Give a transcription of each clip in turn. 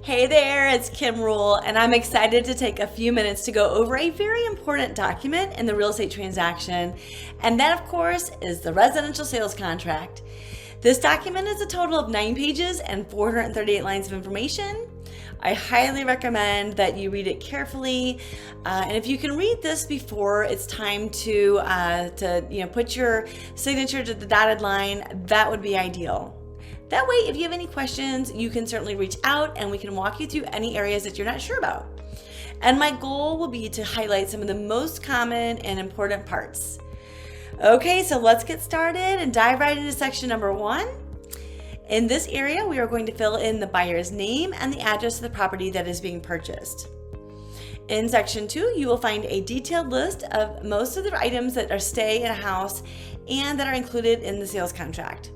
Hey there, it's Kim Rule, and I'm excited to take a few minutes to go over a very important document in the real estate transaction, and that, of course, is the residential sales contract. This document is a total of 9 pages and 438 lines of information. I highly recommend that you read it carefully, and if you can read this before it's time to put your signature to the dotted line, that would be ideal. That way, if you have any questions, you can certainly reach out and we can walk you through any areas that you're not sure about. And my goal will be to highlight some of the most common and important parts. Okay, so let's get started and dive right into section number 1. In this area, we are going to fill in the buyer's name and the address of the property that is being purchased. In section 2, you will find a detailed list of most of the items that are stay in a house and that are included in the sales contract.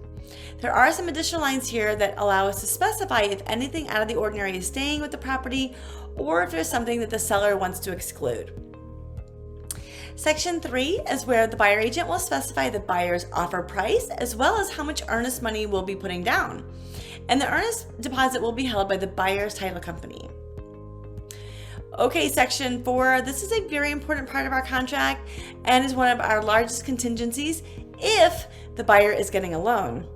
There are some additional lines here that allow us to specify if anything out of the ordinary is staying with the property or if there's something that the seller wants to exclude. Section 3 is where the buyer agent will specify the buyer's offer price as well as how much earnest money we'll be putting down. And the earnest deposit will be held by the buyer's title company. Okay, section 4, this is a very important part of our contract and is one of our largest contingencies if the buyer is getting a loan.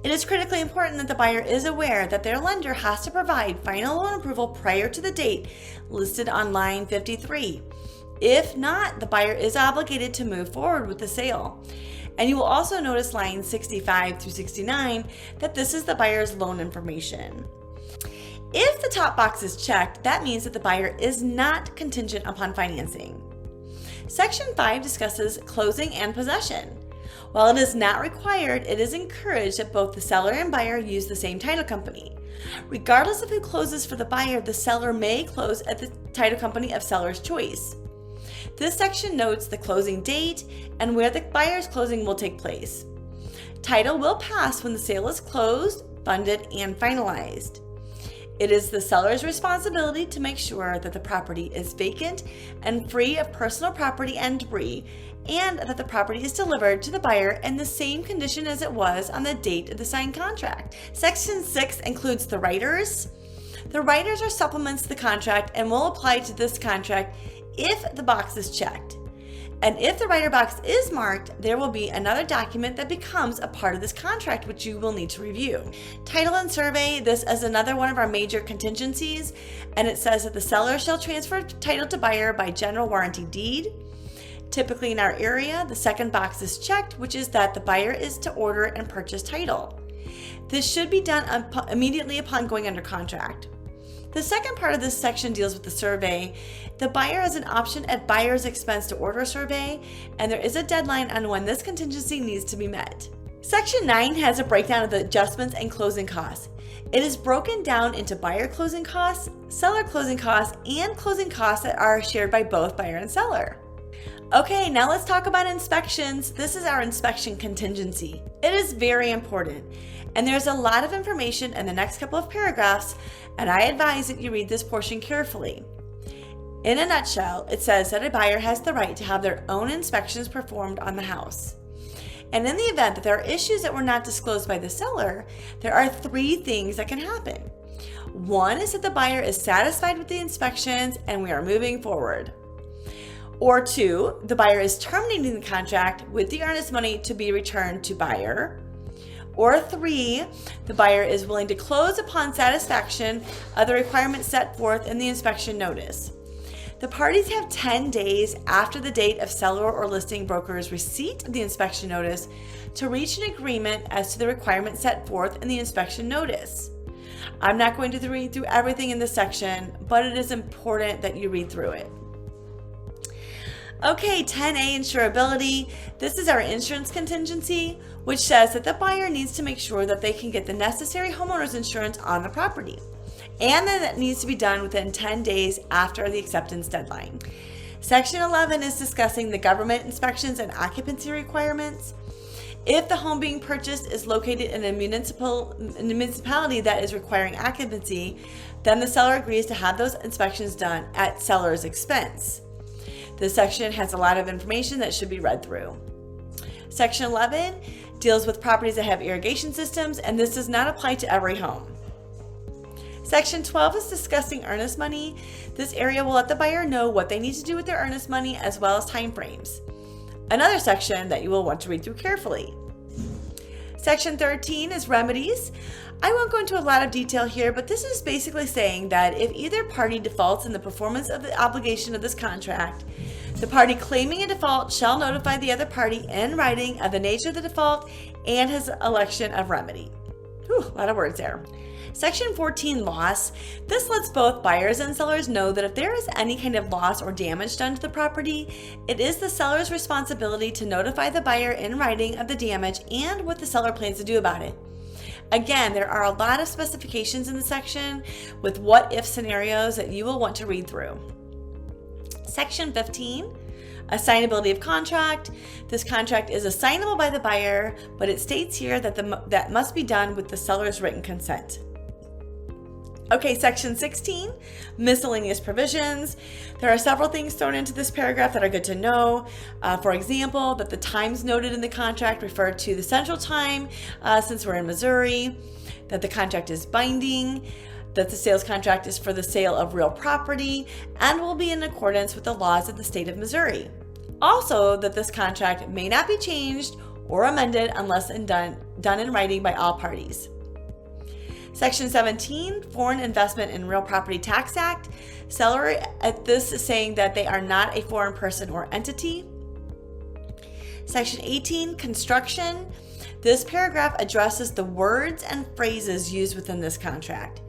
It is critically important that the buyer is aware that their lender has to provide final loan approval prior to the date listed on line 53. If not, the buyer is obligated to move forward with the sale. And you will also notice lines 65 through 69 that this is the buyer's loan information. If the top box is checked, that means that the buyer is not contingent upon financing. Section 5 discusses closing and possession. While it is not required, it is encouraged that both the seller and buyer use the same title company. Regardless of who closes for the buyer, the seller may close at the title company of seller's choice. This section notes the closing date and where the buyer's closing will take place. Title will pass when the sale is closed, funded, and finalized. It is the seller's responsibility to make sure that the property is vacant and free of personal property and debris, and that the property is delivered to the buyer in the same condition as it was on the date of the signed contract. Section 6 includes the riders. The riders are supplements to the contract and will apply to this contract if the box is checked. And if the rider box is marked, there will be another document that becomes a part of this contract which you will need to review. Title and survey, this is another one of our major contingencies, and it says that the seller shall transfer title to buyer by general warranty deed. Typically in our area, the second box is checked, which is that the buyer is to order and purchase title. This should be done immediately upon going under contract. The second part of this section deals with the survey. The buyer has an option at buyer's expense to order a survey, and there is a deadline on when this contingency needs to be met. Section 9 has a breakdown of the adjustments and closing costs. It is broken down into buyer closing costs, seller closing costs, and closing costs that are shared by both buyer and seller. Okay, now let's talk about inspections. This is our inspection contingency. It is very important, and there's a lot of information in the next couple of paragraphs, and I advise that you read this portion carefully. In a nutshell, it says that a buyer has the right to have their own inspections performed on the house. And in the event that there are issues that were not disclosed by the seller, there are 3 things that can happen. 1 is that the buyer is satisfied with the inspections and we are moving forward. Or 2, the buyer is terminating the contract with the earnest money to be returned to buyer. Or 3, the buyer is willing to close upon satisfaction of the requirements set forth in the inspection notice. The parties have 10 days after the date of seller or listing broker's receipt of the inspection notice to reach an agreement as to the requirements set forth in the inspection notice. I'm not going to read through everything in this section, but it is important that you read through it. Okay, 10A, insurability. This is our insurance contingency, which says that the buyer needs to make sure that they can get the necessary homeowner's insurance on the property, and that needs to be done within 10 days after the acceptance deadline. Section 11 is discussing the government inspections and occupancy requirements. If the home being purchased is located in a municipality that is requiring occupancy, then the seller agrees to have those inspections done at seller's expense. This section has a lot of information that should be read through. Section 11 deals with properties that have irrigation systems, and this does not apply to every home. Section 12 is discussing earnest money. This area will let the buyer know what they need to do with their earnest money as well as timeframes. Another section that you will want to read through carefully. Section 13 is remedies. I won't go into a lot of detail here, but this is basically saying that if either party defaults in the performance of the obligation of this contract, the party claiming a default shall notify the other party in writing of the nature of the default and his election of remedy. Whew, a lot of words there. Section 14, loss. This lets both buyers and sellers know that if there is any kind of loss or damage done to the property, it is the seller's responsibility to notify the buyer in writing of the damage and what the seller plans to do about it. Again, there are a lot of specifications in the section with what-if scenarios that you will want to read through. Section 15, assignability of contract. This contract is assignable by the buyer, but it states here that that must be done with the seller's written consent. Okay, section 16, miscellaneous provisions. There are several things thrown into this paragraph that are good to know. For example, that the times noted in the contract refer to the Central Time since we're in Missouri, that the contract is binding, that the sales contract is for the sale of real property and will be in accordance with the laws of the state of Missouri. Also, that this contract may not be changed or amended unless done in writing by all parties. Section 17, Foreign Investment in Real Property Tax Act. Seller at this is saying that they are not a foreign person or entity. Section 18, Construction. This paragraph addresses the words and phrases used within this contract.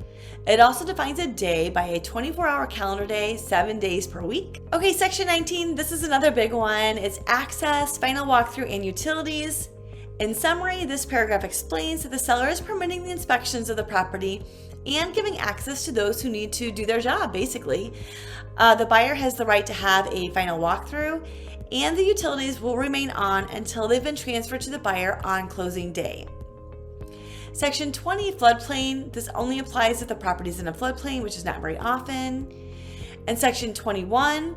It also defines a day by a 24-hour calendar day, 7 days per week. Okay, section 19, this is another big one. It's access, final walkthrough, and utilities. In summary, this paragraph explains that the seller is permitting the inspections of the property and giving access to those who need to do their job, basically. The buyer has the right to have a final walkthrough, and the utilities will remain on until they've been transferred to the buyer on closing day. Section 20, floodplain. This only applies if the property is in a floodplain, which is not very often. And section 21,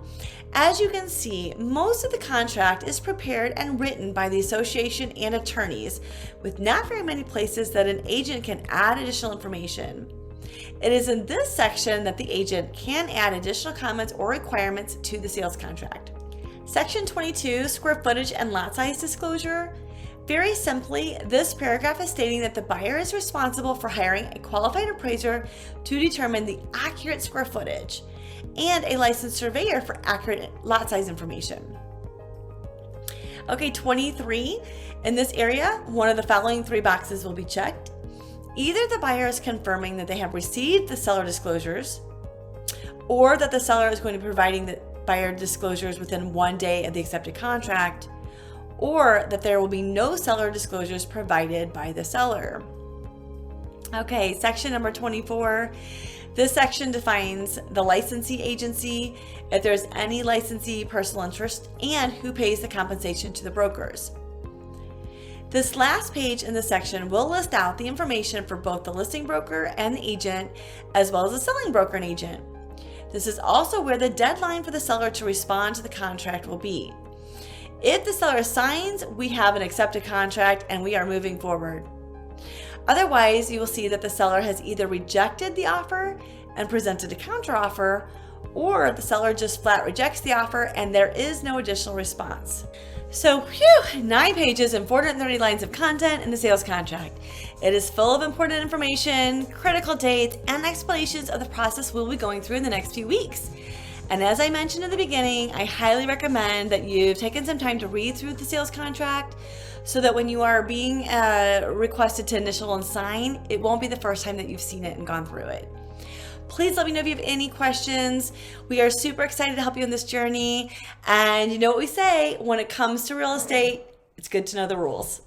as you can see, most of the contract is prepared and written by the association and attorneys, with not very many places that an agent can add additional information. It is in this section that the agent can add additional comments or requirements to the sales contract. Section 22, square footage and lot size disclosure. Very simply, this paragraph is stating that the buyer is responsible for hiring a qualified appraiser to determine the accurate square footage and a licensed surveyor for accurate lot size information. Okay, 23, in this area, one of the following 3 boxes will be checked. Either the buyer is confirming that they have received the seller disclosures, or that the seller is going to be providing the buyer disclosures within 1 day of the accepted contract, or that there will be no seller disclosures provided by the seller. Okay, section number 24. This section defines the licensee agency, if there's any licensee personal interest, and who pays the compensation to the brokers. This last page in the section will list out the information for both the listing broker and the agent, as well as the selling broker and agent. This is also where the deadline for the seller to respond to the contract will be. If the seller signs, we have an accepted contract and we are moving forward. Otherwise, you will see that the seller has either rejected the offer and presented a counteroffer, or the seller just flat rejects the offer and there is no additional response. So, 9 pages and 430 lines of content in the sales contract. It is full of important information, critical dates, and explanations of the process we'll be going through in the next few weeks. And as I mentioned in the beginning, I highly recommend that you've taken some time to read through the sales contract so that when you are being requested to initial and sign, it won't be the first time that you've seen it and gone through it. Please let me know if you have any questions. We are super excited to help you on this journey. And you know what we say, when it comes to real estate, it's good to know the rules.